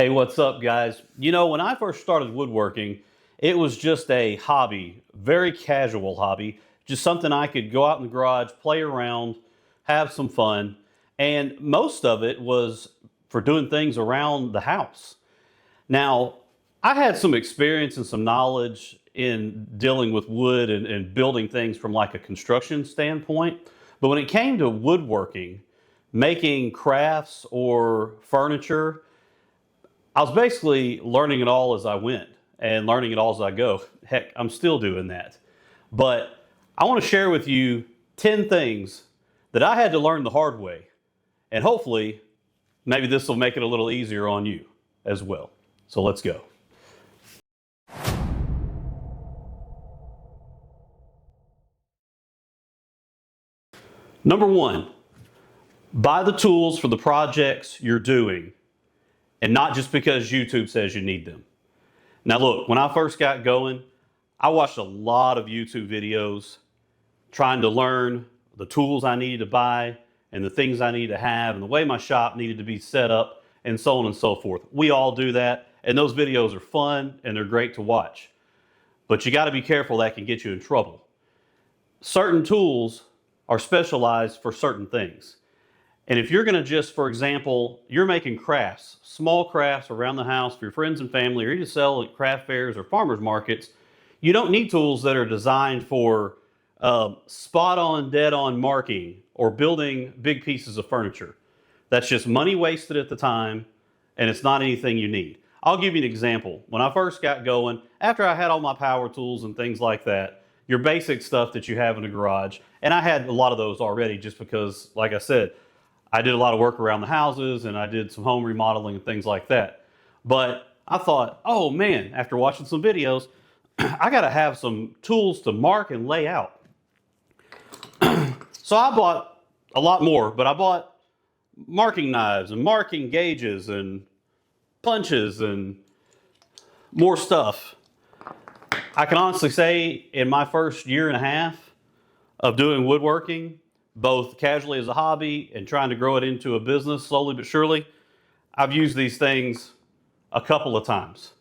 Hey, what's up, guys? You know, when I first started woodworking, it was just a hobby, very casual hobby, just something I could go out in the garage, play around, have some fun. And most of it was for doing things around the house. Now, I had some experience and some knowledge in dealing with wood and building things from like a construction standpoint. But when it came to woodworking, making crafts or furniture, I was basically learning it all as I went and learning it all as I go. Heck, I'm still doing that. But I want to share with you 10 things that I had to learn the hard way. And hopefully, maybe this will make it a little easier on you as well. So let's go. Number one, buy the tools for the projects you're doing, and not just because YouTube says you need them. Now look, when I first got going, I watched a lot of YouTube videos trying to learn the tools I needed to buy and the things I needed to have and the way my shop needed to be set up and so on and so forth. We all do that, and those videos are fun and they're great to watch. But you got to be careful, that can get you in trouble. Certain tools are specialized for certain things. And if you're going to just, for example, you're making crafts, small crafts around the house for your friends and family, or you just sell at craft fairs or farmers markets, you don't need tools that are designed for spot-on, dead-on marking or building big pieces of furniture. That's just money wasted at the time, and it's not anything you need. I'll give you an example. When I first got going, after I had all my power tools and things like that, your basic stuff that you have in a garage, and I had a lot of those already just because, like I said, I did a lot of work around the houses and I did some home remodeling and things like that. But I thought, oh man, after watching some videos, I got to have some tools to mark and lay out. So I bought a lot more, but I bought marking knives and marking gauges and punches and more stuff. I can honestly say in my first year and a half of doing woodworking, both casually as a hobby and trying to grow it into a business slowly but surely, I've used these things a couple of times.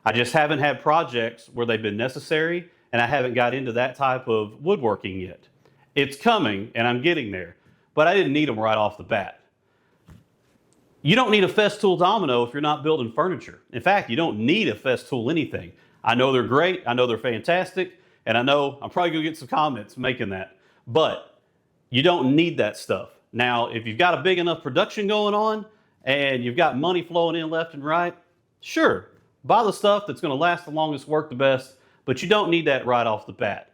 I just haven't had projects where they've been necessary, and I haven't got into that type of woodworking yet. It's coming, and I'm getting there, but I didn't need them right off the bat. You don't need a Festool domino if you're not building furniture. In fact, you don't need a Festool anything. I know they're great, I know they're fantastic, and I know I'm probably gonna get some comments making that, but you don't need that stuff. Now, if you've got a big enough production going on and you've got money flowing in left and right, sure, buy the stuff that's going to last the longest, work the best, but you don't need that right off the bat.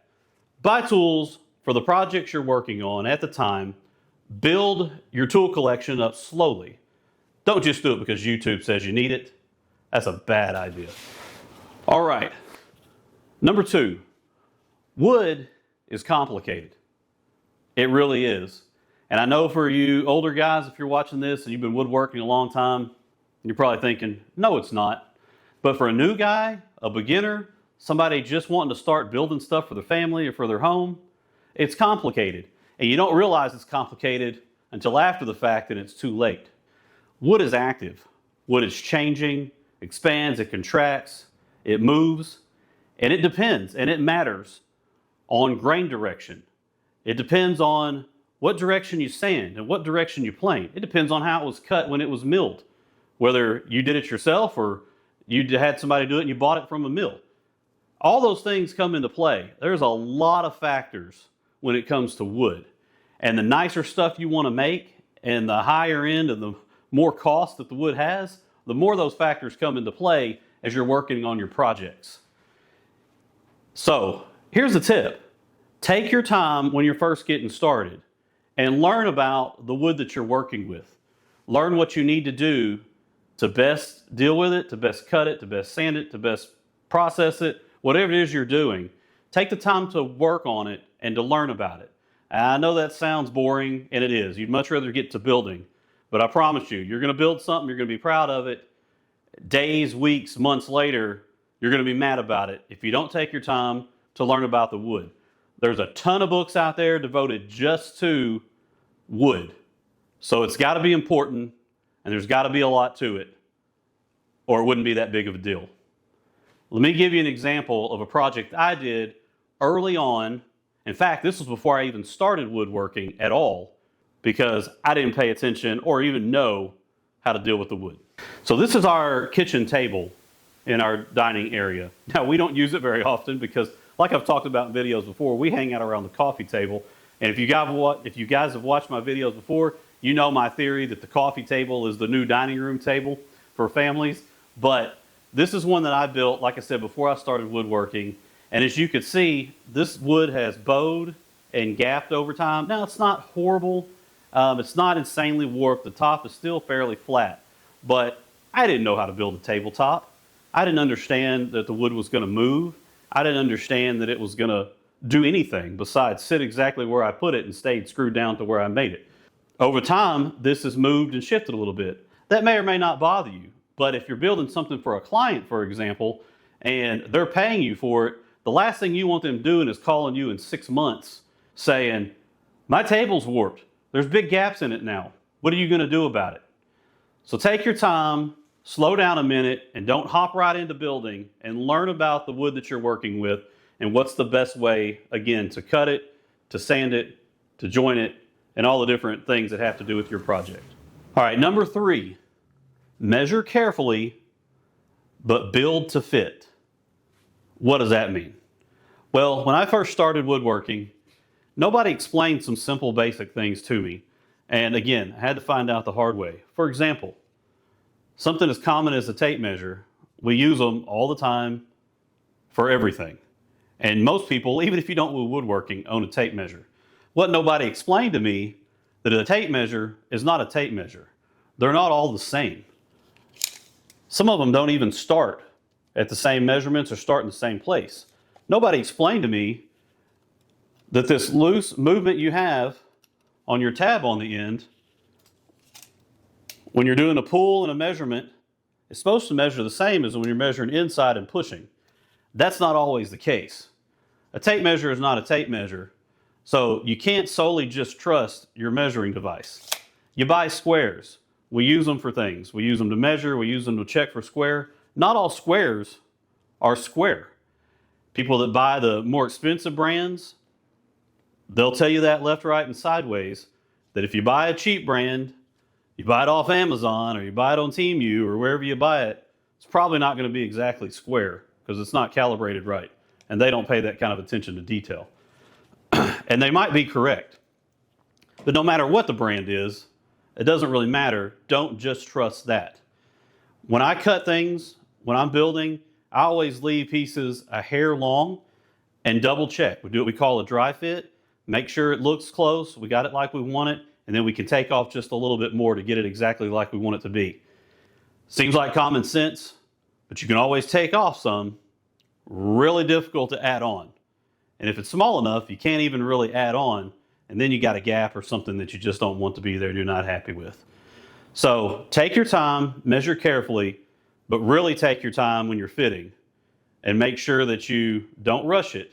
Buy tools for the projects you're working on at the time. Build your tool collection up slowly. Don't just do it because YouTube says you need it. That's a bad idea. All right. Number two, wood is complicated. It really is. And I know for you older guys, if you're watching this and you've been woodworking a long time, you're probably thinking, no, it's not. But for a new guy, a beginner, somebody just wanting to start building stuff for their family or for their home, it's complicated. And you don't realize it's complicated until after the fact and it's too late. Wood is active. Wood is changing, expands, it contracts, it moves, and it depends and it matters on grain direction. It depends on what direction you sand and what direction you plane. It depends on how it was cut when it was milled. Whether you did it yourself or you had somebody do it and you bought it from a mill. All those things come into play. There's a lot of factors when it comes to wood. And the nicer stuff you want to make and the higher end and the more cost that the wood has, the more those factors come into play as you're working on your projects. So here's a tip. Take your time when you're first getting started and learn about the wood that you're working with. Learn what you need to do to best deal with it, to best cut it, to best sand it, to best process it, whatever it is you're doing. Take the time to work on it and to learn about it. I know that sounds boring, and it is. You'd much rather get to building, but I promise you, you're going to build something, you're going to be proud of it. Days, weeks, months later, you're going to be mad about it if you don't take your time to learn about the wood. There's a ton of books out there devoted just to wood. So it's got to be important, and there's got to be a lot to it. or it wouldn't be that big of a deal. Let me give you an example of a project I did early on. In fact, this was before I even started woodworking at all, because I didn't pay attention or even know how to deal with the wood. So this is our kitchen table in our dining area. Now, we don't use it very often because, like I've talked about in videos before, we hang out around the coffee table. And if you guys have watched my videos before, you know my theory that the coffee table is the new dining room table for families. But this is one that I built, like I said, before I started woodworking. And as you can see, this wood has bowed and gapped over time. Now, it's not horrible. It's not insanely warped. The top is still fairly flat. But I didn't know how to build a tabletop. I didn't understand that the wood was going to move. I didn't understand that it was going to do anything besides sit exactly where I put it and stayed screwed down to where I made it. Over time, this has moved and shifted a little bit. That may or may not bother you, but if you're building something for a client, for example, and they're paying you for it, the last thing you want them doing is calling you in 6 months saying, my table's warped. There's big gaps in it now. What are you going to do about it? So take your time, slow down a minute, and don't hop right into building, and learn about the wood that you're working with and what's the best way, again, to cut it, to sand it, to joint it, and all the different things that have to do with your project. All right, number 3, measure carefully, but build to fit. What does that mean? Well, when I first started woodworking, nobody explained some simple basic things to me. And again, I had to find out the hard way. For example, something as common as a tape measure, we use them all the time for everything. And most people, even if you don't do woodworking, own a tape measure. What nobody explained to me, that a tape measure is not a tape measure. They're not all the same. Some of them don't even start at the same measurements or start in the same place. Nobody explained to me that this loose movement you have on your tab on the end, when you're doing a pull and a measurement, it's supposed to measure the same as when you're measuring inside and pushing. That's not always the case. A tape measure is not a tape measure, so you can't solely just trust your measuring device. You buy squares. We use them for things. We use them to measure. We use them to check for square. Not all squares are square. People that buy the more expensive brands, they'll tell you that left, right, and sideways, that if you buy a cheap brand, you buy it off Amazon or you buy it on Temu or wherever you buy it, it's probably not going to be exactly square because it's not calibrated right. And they don't pay that kind of attention to detail. And they might be correct. But no matter what the brand is, it doesn't really matter. Don't just trust that. When I cut things, when I'm building, I always leave pieces a hair long and double check. We do what we call a dry fit. Make sure it looks close. We got it like we want it. And then we can take off just a little bit more to get it exactly like we want it to be. Seems like common sense, but you can always take off some. Really difficult to add on. And if it's small enough, you can't even really add on. And then you got a gap or something that you just don't want to be there and you're not happy with. So take your time, measure carefully, but really take your time when you're fitting and make sure that you don't rush it.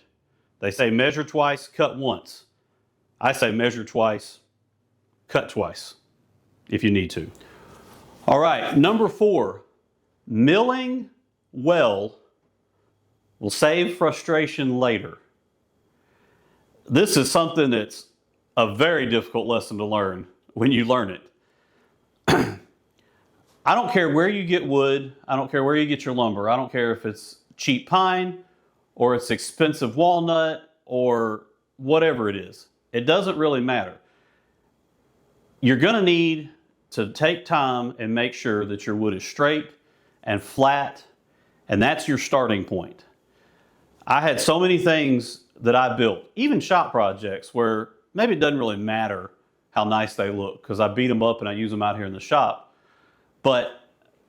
They say measure twice, cut once. I say measure twice, cut twice if you need to. All right, number 4, milling well will save frustration later. This is something that's a very difficult lesson to learn when you learn it. I don't care where you get wood. I don't care where you get your lumber. I don't care if it's cheap pine or it's expensive walnut or whatever it is. It doesn't really matter. You're going to need to take time and make sure that your wood is straight and flat, and that's your starting point. I had so many things that I built, even shop projects, where maybe it doesn't really matter how nice they look because I beat them up and I use them out here in the shop. But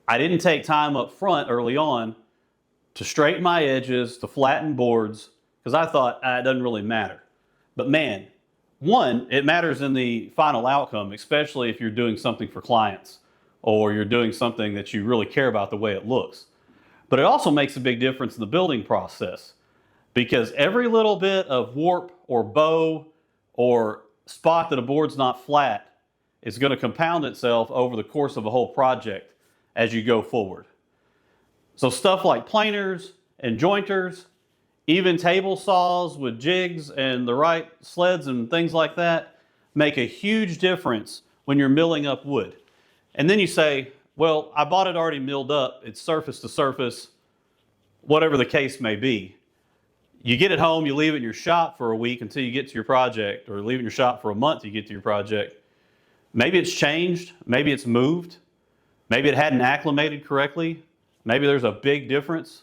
I didn't take time up front early on to straighten my edges, to flatten boards, because I thought it doesn't really matter. But man, one, it matters in the final outcome, especially if you're doing something for clients or you're doing something that you really care about the way it looks. But it also makes a big difference in the building process because every little bit of warp or bow or spot that a board's not flat is going to compound itself over the course of a whole project as you go forward. So stuff like planers and jointers, even table saws with jigs and the right sleds and things like that make a huge difference when you're milling up wood. And then you say, well, I bought it already milled up. It's surface to surface, whatever the case may be. You get it home, you leave it in your shop for a week until you get to your project, or leave it in your shop for a month till you get to your project. Maybe it's changed, maybe it's moved, maybe it hadn't acclimated correctly, maybe there's a big difference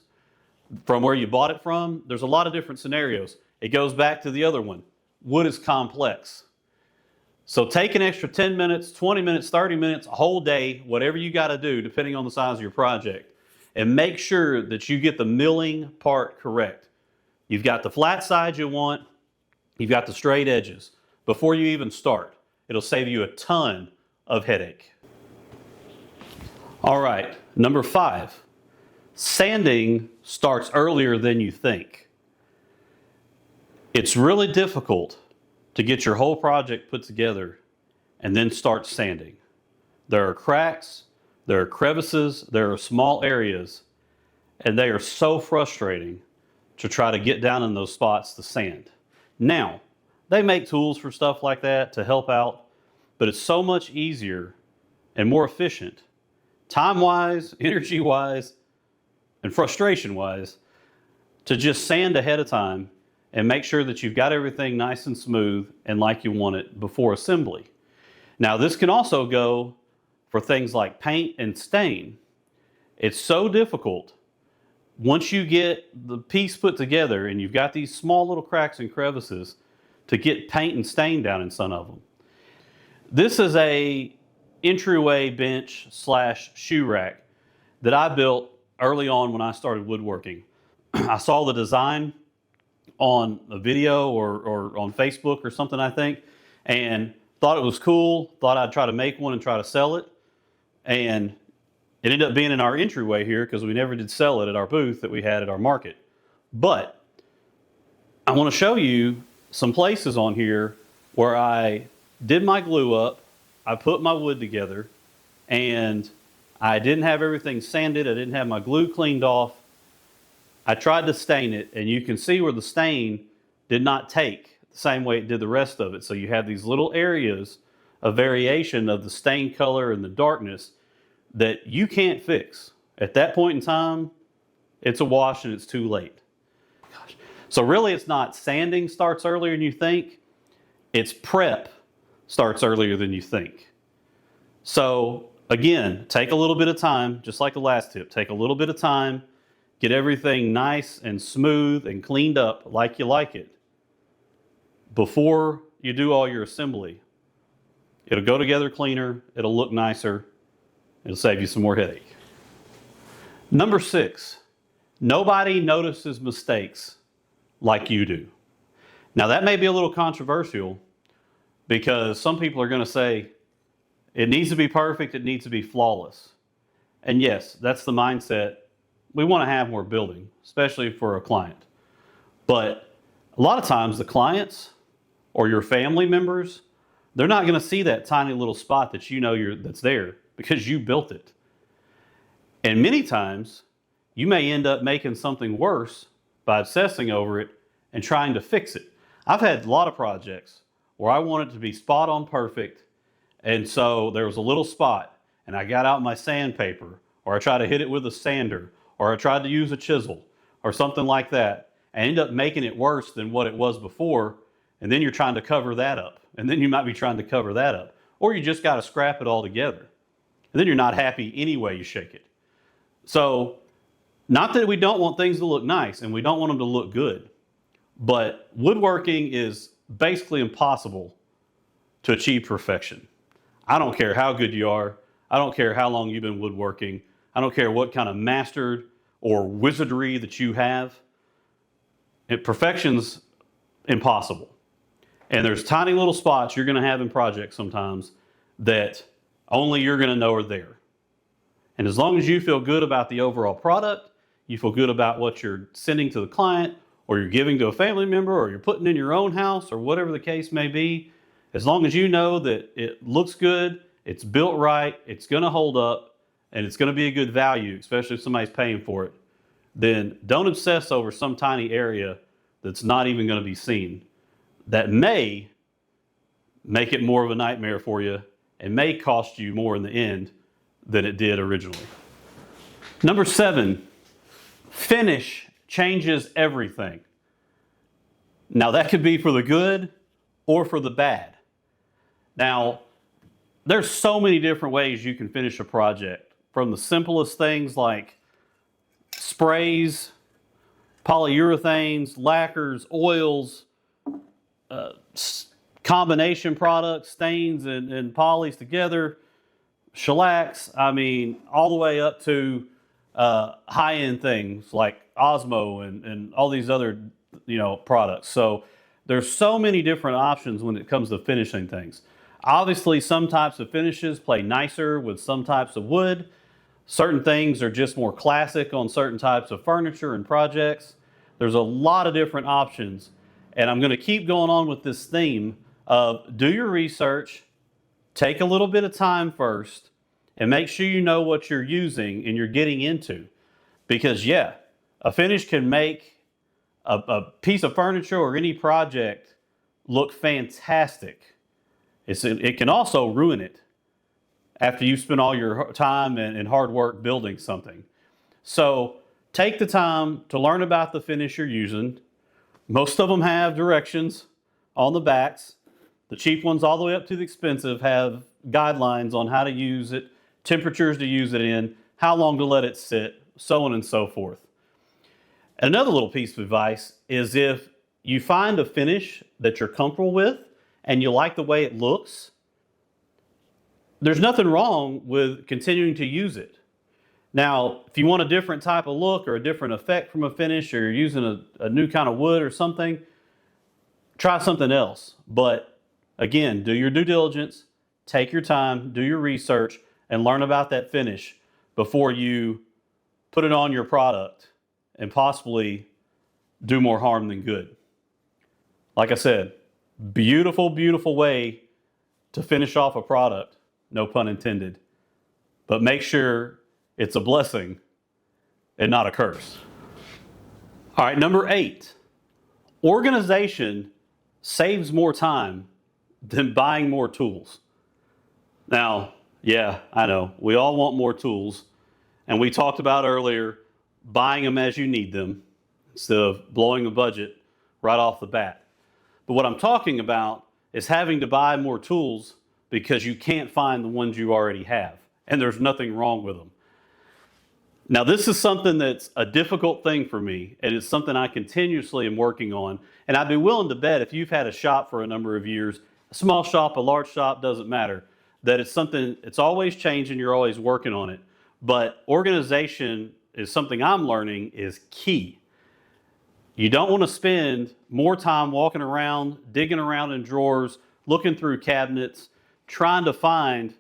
from where you bought it from. There's a lot of different scenarios. It goes back to the other one. Wood is complex. So take an extra 10 minutes, 20 minutes, 30 minutes, a whole day, whatever you got to do, depending on the size of your project, and make sure that you get the milling part correct. You've got the flat sides you want, you've got the straight edges. Before you even start, it'll save you a ton of headache. All right, number 5, sanding starts earlier than you think. It's really difficult to get your whole project put together and then start sanding. There are cracks, there are crevices, there are small areas, and they are so frustrating to try to get down in those spots to sand. Now, they make tools for stuff like that to help out, but it's so much easier and more efficient, time-wise, energy-wise, and frustration-wise, to just sand ahead of time and make sure that you've got everything nice and smooth and like you want it before assembly. Now, this can also go for things like paint and stain. It's so difficult once you get the piece put together and you've got these small little cracks and crevices to get paint and stain down in some of them. This is a entryway bench / shoe rack that I built early on when I started woodworking. I saw the design on a video or on Facebook or something, I think, and thought it was cool, thought I'd try to make one and try to sell it. And it ended up being in our entryway here because we never did sell it at our booth that we had at our market. But I want to show you some places on here where I did my glue up, I put my wood together, and I didn't have everything sanded, I didn't have my glue cleaned off. I tried to stain it, and you can see where the stain did not take the same way it did the rest of it. So you have these little areas of variation of the stain color and the darkness that you can't fix. At that point in time, it's a wash and it's too late. Gosh. So really it's not sanding starts earlier than you think, it's prep starts earlier than you think. So again, take a little bit of time, just like the last tip, take a little bit of time, get everything nice and smooth and cleaned up like you like it before you do all your assembly. It'll go together cleaner, it'll look nicer, it'll save you some more headache. Number 6, nobody notices mistakes like you do. Now that may be a little controversial because some people are going to say it needs to be perfect, it needs to be flawless. And yes, that's the mindset we want to have when we're building, especially for a client. But a lot of times the clients or your family members, they're not going to see that tiny little spot that you know that's there because you built it. And many times you may end up making something worse by obsessing over it and trying to fix it. I've had a lot of projects where I want it to be spot on perfect, and so there was a little spot and I got out my sandpaper, or I tried to hit it with a sander, or I tried to use a chisel or something like that, and end up making it worse than what it was before, and then you're trying to cover that up, and then you might be trying to cover that up, or you just got to scrap it all together, and then you're not happy any way you shake it. So not that we don't want things to look nice and we don't want them to look good, but woodworking is basically impossible to achieve perfection. I don't care how good you are, I don't care how long you've been woodworking, I don't care what kind of mastered or wizardry that you have. Perfection's impossible. And there's tiny little spots you're going to have in projects sometimes that only you're going to know are there. And as long as you feel good about the overall product, you feel good about what you're sending to the client, or you're giving to a family member, or you're putting in your own house, or whatever the case may be, as long as you know that it looks good, it's built right, it's going to hold up, and it's going to be a good value, especially if somebody's paying for it, then don't obsess over some tiny area that's not even going to be seen. That may make it more of a nightmare for you and may cost you more in the end than it did originally. Number 7, finish changes everything. Now that could be for the good or for the bad. Now, there's so many different ways you can finish a project, from the simplest things like sprays, polyurethanes, lacquers, oils, combination products, stains and polys together, shellacs, all the way up to high-end things like Osmo and all these other products. So there's so many different options when it comes to finishing things. Obviously, some types of finishes play nicer with some types of wood. Certain things are just more classic on certain types of furniture and projects. There's a lot of different options, and I'm going to keep going on with this theme of do your research, take a little bit of time first, and make sure you know what you're using and you're getting into. Because yeah, a finish can make a piece of furniture or any project look fantastic. It can also ruin it after you spend all your time and hard work building something. So take the time to learn about the finish you're using. Most of them have directions on the backs. The cheap ones all the way up to the expensive have guidelines on how to use it, temperatures to use it in, how long to let it sit, so on and so forth. Another little piece of advice is if you find a finish that you're comfortable with and you like the way it looks, there's nothing wrong with continuing to use it. Now, if you want a different type of look or a different effect from a finish, or you're using a new kind of wood or something, try something else. But again, do your due diligence, take your time, do your research, and learn about that finish before you put it on your product and possibly do more harm than good. Like I said, beautiful, beautiful way to finish off a product, no pun intended. But make sure it's a blessing and not a curse. All right, number 8. Organization saves more time than buying more tools. Now, yeah, I know, we all want more tools. And we talked about earlier, buying them as you need them instead of blowing the budget right off the bat. But what I'm talking about is having to buy more tools because you can't find the ones you already have. And there's nothing wrong with them. Now, this is something that's a difficult thing for me, and it's something I continuously am working on. And I'd be willing to bet if you've had a shop for a number of years, a small shop, a large shop, doesn't matter, that it's something, it's always changing, you're always working on it. But organization is something I'm learning is key. You don't want to spend more time walking around, digging around in drawers, looking through cabinets, trying to find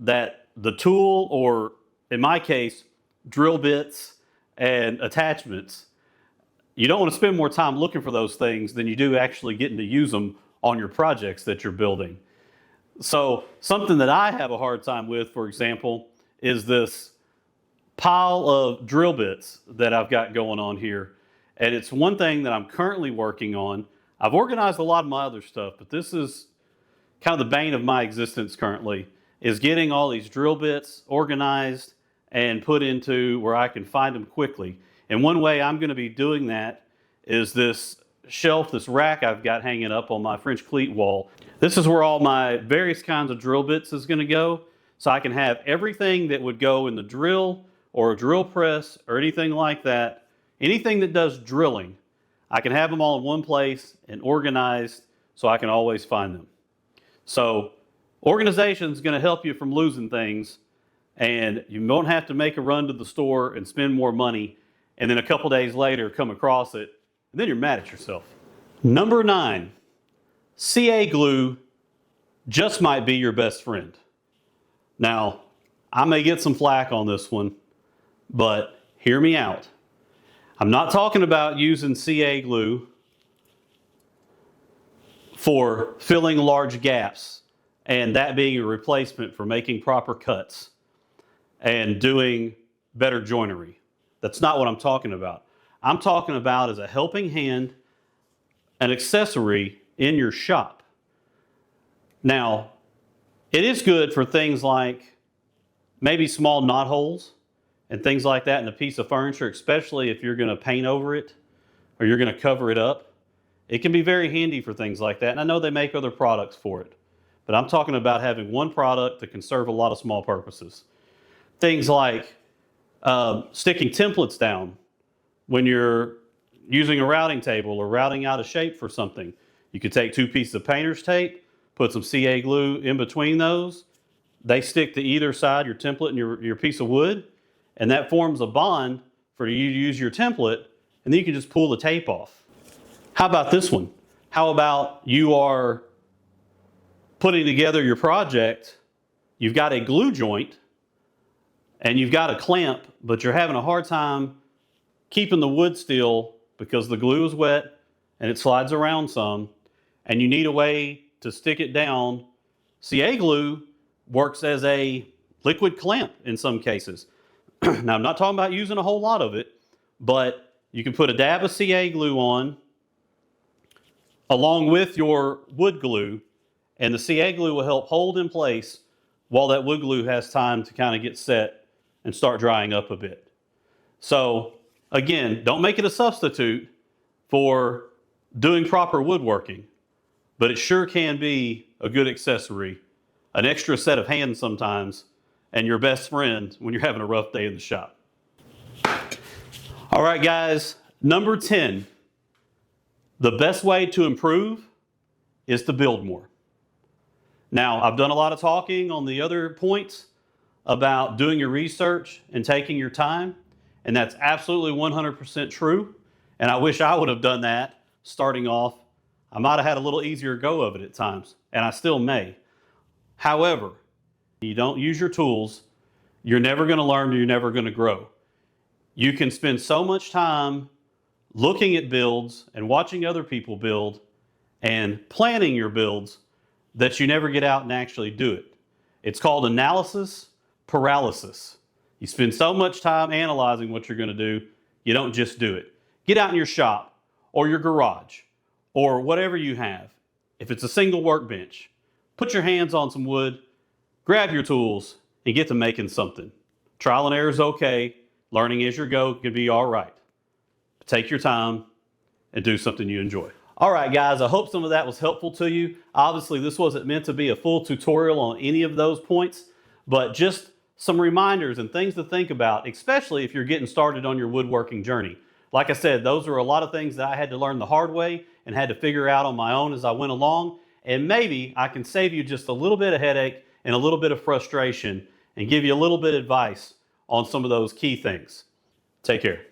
that the tool, or in my case, drill bits and attachments. You don't want to spend more time looking for those things than you do actually getting to use them on your projects that you're building. So something that I have a hard time with, for example, is this pile of drill bits that I've got going on here. And it's one thing that I'm currently working on. I've organized a lot of my other stuff, but this is kind of the bane of my existence currently, is getting all these drill bits organized and put into where I can find them quickly. And one way I'm going to be doing that is this shelf, this rack I've got hanging up on my French cleat wall. This is where all my various kinds of drill bits is going to go. So I can have everything that would go in the drill or a drill press or anything like that. Anything that does drilling, I can have them all in one place and organized so I can always find them. So organization is going to help you from losing things, and you won't have to make a run to the store and spend more money and then a couple days later come across it, and then you're mad at yourself. Number 9, CA glue just might be your best friend. Now, I may get some flack on this one, but hear me out. I'm not talking about using CA glue for filling large gaps and that being a replacement for making proper cuts. and doing better joinery. That's not what I'm talking about. I'm talking about as a helping hand, an accessory in your shop. Now, it is good for things like maybe small knot holes and things like that in a piece of furniture, especially if you're going to paint over it or you're going to cover it up. It can be very handy for things like that. And I know they make other products for it, but I'm talking about having one product that can serve a lot of small purposes. Things like sticking templates down when you're using a routing table or routing out a shape for something. You could take 2 pieces of painter's tape, put some CA glue in between those. They stick to either side, your template and your piece of wood, and that forms a bond for you to use your template, and then you can just pull the tape off. How about this one? How about you are putting together your project, you've got a glue joint, and you've got a clamp, but you're having a hard time keeping the wood still because the glue is wet and it slides around some, and you need a way to stick it down. CA glue works as a liquid clamp in some cases. Now, I'm not talking about using a whole lot of it, but you can put a dab of CA glue on along with your wood glue, and the CA glue will help hold in place while that wood glue has time to kind of get set and start drying up a bit. So again, don't make it a substitute for doing proper woodworking, but it sure can be a good accessory, an extra set of hands sometimes, and your best friend when you're having a rough day in the shop. All right, guys, number 10, the best way to improve is to build more. Now, I've done a lot of talking on the other points about doing your research and taking your time, and that's absolutely 100% true. And I wish I would have done that starting off. I might have had a little easier go of it at times, and I still may. However, you don't use your tools, you're never going to learn, you're never going to grow. You can spend so much time looking at builds and watching other people build and planning your builds that you never get out and actually do it. It's called analysis paralysis. You spend so much time analyzing what you're going to do, you don't just do it. Get out in your shop or your garage or whatever you have. If it's a single workbench, put your hands on some wood, grab your tools, and get to making something. Trial and error is okay. Learning as you go can be all right. Take your time and do something you enjoy. All right, guys, I hope some of that was helpful to you. Obviously, this wasn't meant to be a full tutorial on any of those points, but just some reminders and things to think about, especially if you're getting started on your woodworking journey. Like I said, those are a lot of things that I had to learn the hard way and had to figure out on my own as I went along. And maybe I can save you just a little bit of headache and a little bit of frustration and give you a little bit of advice on some of those key things. Take care.